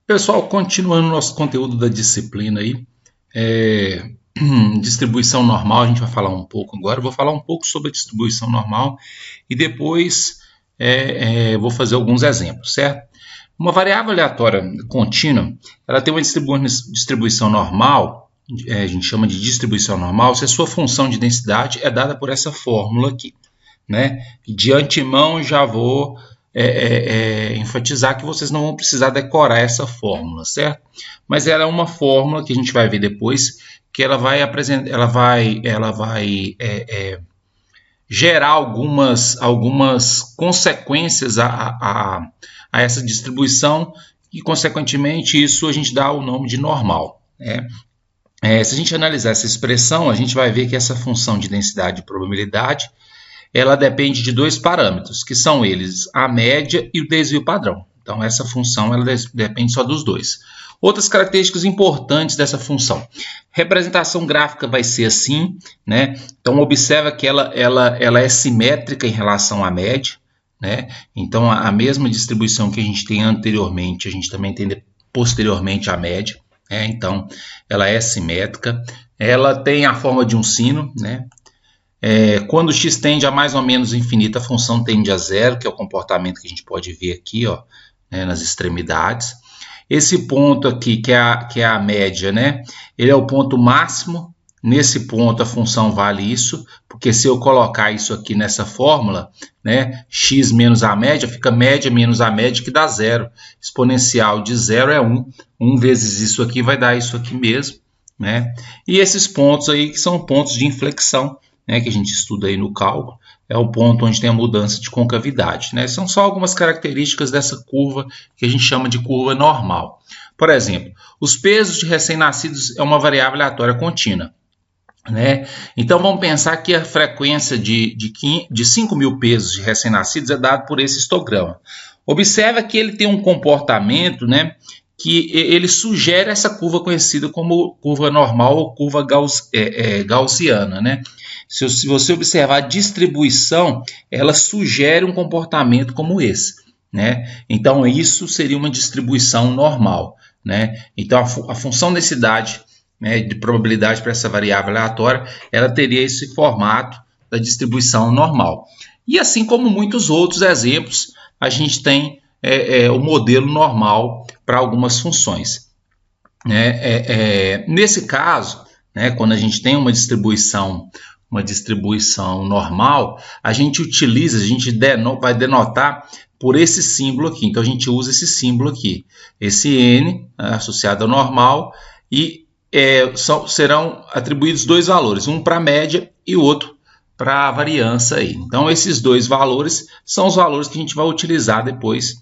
Pessoal, continuando nosso conteúdo da disciplina aí, é, distribuição normal, a gente vai falar um pouco agora. Eu vou falar um pouco sobre a distribuição normal e depois vou fazer alguns exemplos, certo? Uma variável aleatória contínua, ela tem uma distribuição normal, a gente chama de distribuição normal, se a sua função de densidade é dada por essa fórmula aqui, né? De antemão já vou enfatizar que vocês não vão precisar decorar essa fórmula, certo? Mas ela é uma fórmula que a gente vai ver depois, que ela vai apresentar, gerar algumas consequências a essa distribuição e, consequentemente, isso a gente dá o nome de normal, né? Se a gente analisar essa expressão, a gente vai ver que essa função de densidade e probabilidade ela depende de dois parâmetros, que são eles a média e o desvio padrão. Então, essa função ela depende só dos dois. Outras características importantes dessa função. Representação gráfica vai ser assim, né? Então, observa que ela é simétrica em relação à média, né? Então, a mesma distribuição que a gente tem anteriormente, a gente também tem posteriormente à média. Então, ela é simétrica. Ela tem a forma de um sino, né? Quando x tende a mais ou menos infinito, a função tende a zero, que é o comportamento que a gente pode ver aqui, ó, né, nas extremidades. Esse ponto aqui, que é a média, né, ele é o ponto máximo. Nesse ponto a função vale isso, porque se eu colocar isso aqui nessa fórmula, né, x menos a média, fica média menos a média, que dá zero. Exponencial de zero é 1. 1 vezes isso aqui vai dar isso aqui mesmo, né? E esses pontos aí que são pontos de inflexão, né, que a gente estuda aí no cálculo, é o ponto onde tem a mudança de concavidade, né? São só algumas características dessa curva que a gente chama de curva normal. Por exemplo, os pesos de recém-nascidos é uma variável aleatória contínua, né? Então vamos pensar que a frequência de 5.000 pesos de recém-nascidos é dada por esse histograma. Observa que ele tem um comportamento, né, que ele sugere essa curva conhecida como curva normal ou curva gaussiana, né? Se você observar a distribuição, ela sugere um comportamento como esse, né? Então, isso seria uma distribuição normal, né? Então, a função densidade, né, de probabilidade para essa variável aleatória, ela teria esse formato da distribuição normal. E assim como muitos outros exemplos, a gente tem o modelo normal para algumas funções. Nesse caso, né, quando a gente tem uma distribuição normal, a gente vai denotar por esse símbolo aqui. Então, a gente usa esse símbolo aqui, esse n, né, associado ao normal, e serão atribuídos dois valores, um para a média e o outro para a variância aí. Então, esses dois valores são os valores que a gente vai utilizar depois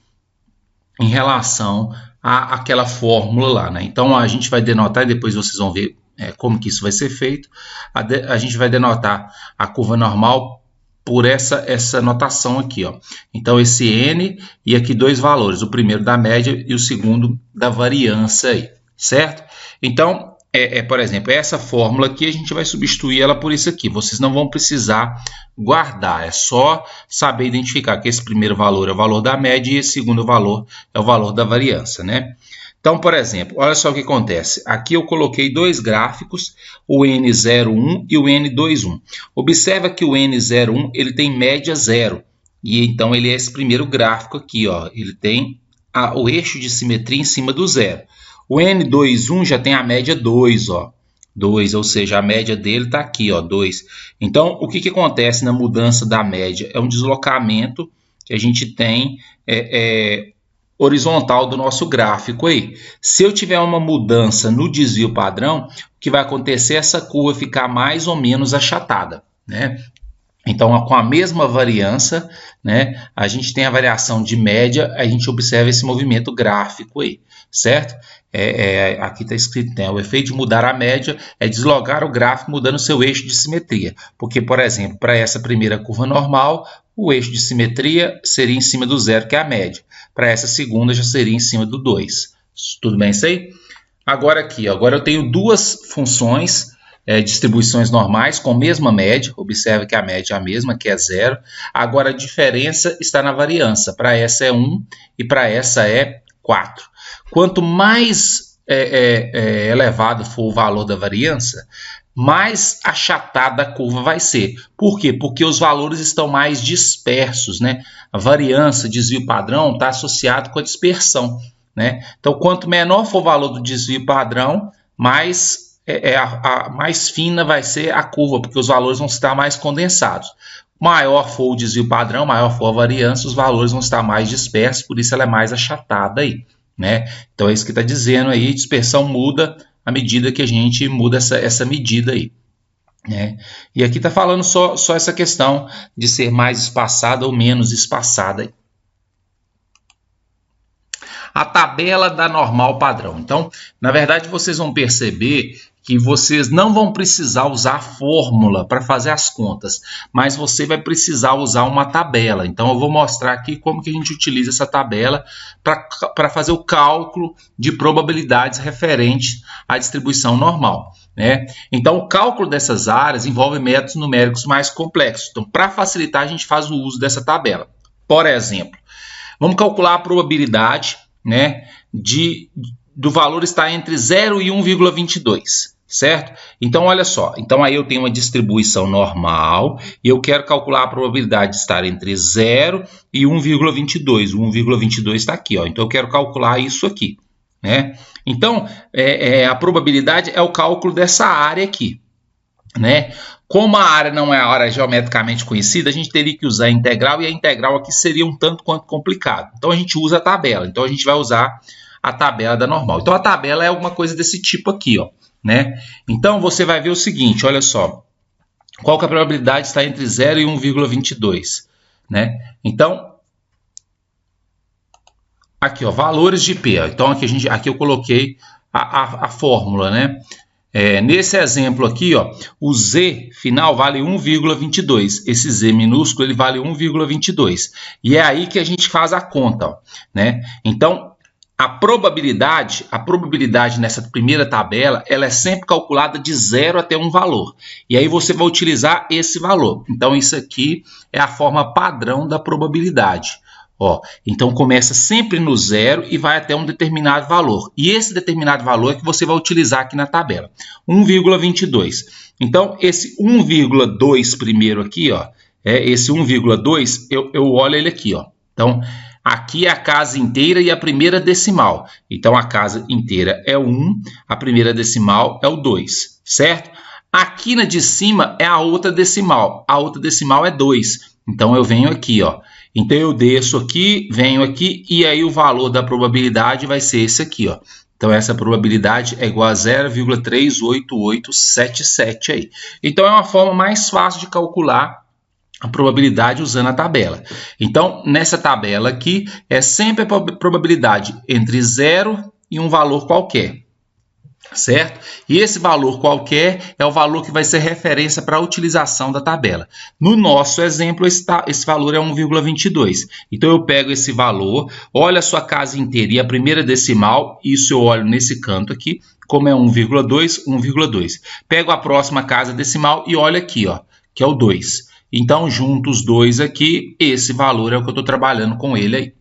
em relação àquela fórmula lá, né? Então, a gente vai denotar, e depois vocês vão ver como que isso vai ser feito. A gente vai denotar a curva normal por essa notação aqui, ó. Então, esse n e aqui dois valores, o primeiro da média e o segundo da variância aí, certo? Então, por exemplo, essa fórmula aqui a gente vai substituir ela por isso aqui. Vocês não vão precisar guardar, é só saber identificar que esse primeiro valor é o valor da média e esse segundo valor é o valor da variância, né? Então, por exemplo, olha só o que acontece. Aqui eu coloquei dois gráficos, o N01 e o N21. Observa que o N01 ele tem média zero. E então ele é esse primeiro gráfico aqui, ó. Ele tem o eixo de simetria em cima do zero. O N21 já tem a média 2, ó. 2, ou seja, a média dele está aqui, ó, 2. Então, o que acontece na mudança da média? É um deslocamento que a gente tem horizontal do nosso gráfico aí. Se eu tiver uma mudança no desvio padrão, o que vai acontecer é essa curva ficar mais ou menos achatada, né? Então, com a mesma variância, né, a gente tem a variação de média, a gente observa esse movimento gráfico aí, certo? Aqui está escrito, né, o efeito de mudar a média é deslocar o gráfico mudando seu eixo de simetria. Porque, por exemplo, para essa primeira curva normal, o eixo de simetria seria em cima do zero, que é a média. Para essa segunda, já seria em cima do 2. Tudo bem isso aí? Agora aqui, ó, agora eu tenho duas funções, distribuições normais com mesma média. Observe que a média é a mesma, que é 0. Agora a diferença está na variância. Para essa é 1 e para essa é 4. Quanto mais elevado for o valor da variância, mais achatada a curva vai ser. Por quê? Porque os valores estão mais dispersos, né? A variância, desvio padrão, está associado com a dispersão, né? Então, quanto menor for o valor do desvio padrão, mais fina vai ser a curva, porque os valores vão estar mais condensados. Maior for o desvio padrão, maior for a variância, os valores vão estar mais dispersos, por isso ela é mais achatada aí, né? Então é isso que está dizendo aí, dispersão muda à medida que a gente muda essa medida aí, né? E aqui está falando só essa questão de ser mais espaçada ou menos espaçada aí. A tabela da normal padrão. Então, na verdade, vocês vão perceber que vocês não vão precisar usar a fórmula para fazer as contas, mas você vai precisar usar uma tabela. Então, eu vou mostrar aqui como que a gente utiliza essa tabela para fazer o cálculo de probabilidades referentes à distribuição normal, né? Então, o cálculo dessas áreas envolve métodos numéricos mais complexos. Então, para facilitar, a gente faz o uso dessa tabela. Por exemplo, vamos calcular a probabilidade, né, do valor estar entre 0 e 1,22, certo? Então, olha só. Então, aí eu tenho uma distribuição normal e eu quero calcular a probabilidade de estar entre 0 e 1,22. O 1,22 está aqui, ó. Então, eu quero calcular isso aqui, né? Então, a probabilidade é o cálculo dessa área aqui, né? Como a área não é a área geometricamente conhecida, a gente teria que usar a integral, e a integral aqui seria um tanto quanto complicado. Então, a gente usa a tabela. Então, a gente vai usar a tabela da normal. Então, a tabela é alguma coisa desse tipo aqui, ó, né? Então, você vai ver o seguinte, olha só. Qual que é a probabilidade de estar entre 0 e 1,22, né? Então, aqui, ó, valores de P. Então, aqui eu coloquei a fórmula, né? Nesse exemplo aqui, ó, o Z final vale 1,22. Esse Z minúsculo ele vale 1,22. E é aí que a gente faz a conta, ó, né? Então, a probabilidade nessa primeira tabela, ela é sempre calculada de 0 até um valor. E aí você vai utilizar esse valor. Então, isso aqui é a forma padrão da probabilidade. Ó, então, começa sempre no 0 e vai até um determinado valor. E esse determinado valor é que você vai utilizar aqui na tabela. 1,22. Então, esse 1,2 primeiro aqui, ó, esse 1,2, eu olho ele aqui, ó. Então, aqui é a casa inteira e a primeira decimal. Então, a casa inteira é 1, a primeira decimal é o 2, certo? Aqui na de cima é a outra decimal. A outra decimal é 2. Então, eu venho aqui, ó. Então, eu desço aqui, venho aqui, e aí o valor da probabilidade vai ser esse aqui, ó. Então, essa probabilidade é igual a 0,38877 aí. Então, é uma forma mais fácil de calcular a probabilidade usando a tabela. Então, nessa tabela aqui, é sempre a probabilidade entre 0 e um valor qualquer, certo? E esse valor qualquer é o valor que vai ser referência para a utilização da tabela. No nosso exemplo, esse valor é 1,22. Então, eu pego esse valor, olho a sua casa inteira e a primeira decimal, isso eu olho nesse canto aqui, como é 1,2, 1,2. Pego a próxima casa decimal e olho aqui, ó, que é o 2. Então, junto os dois aqui, esse valor é o que eu estou trabalhando com ele aí.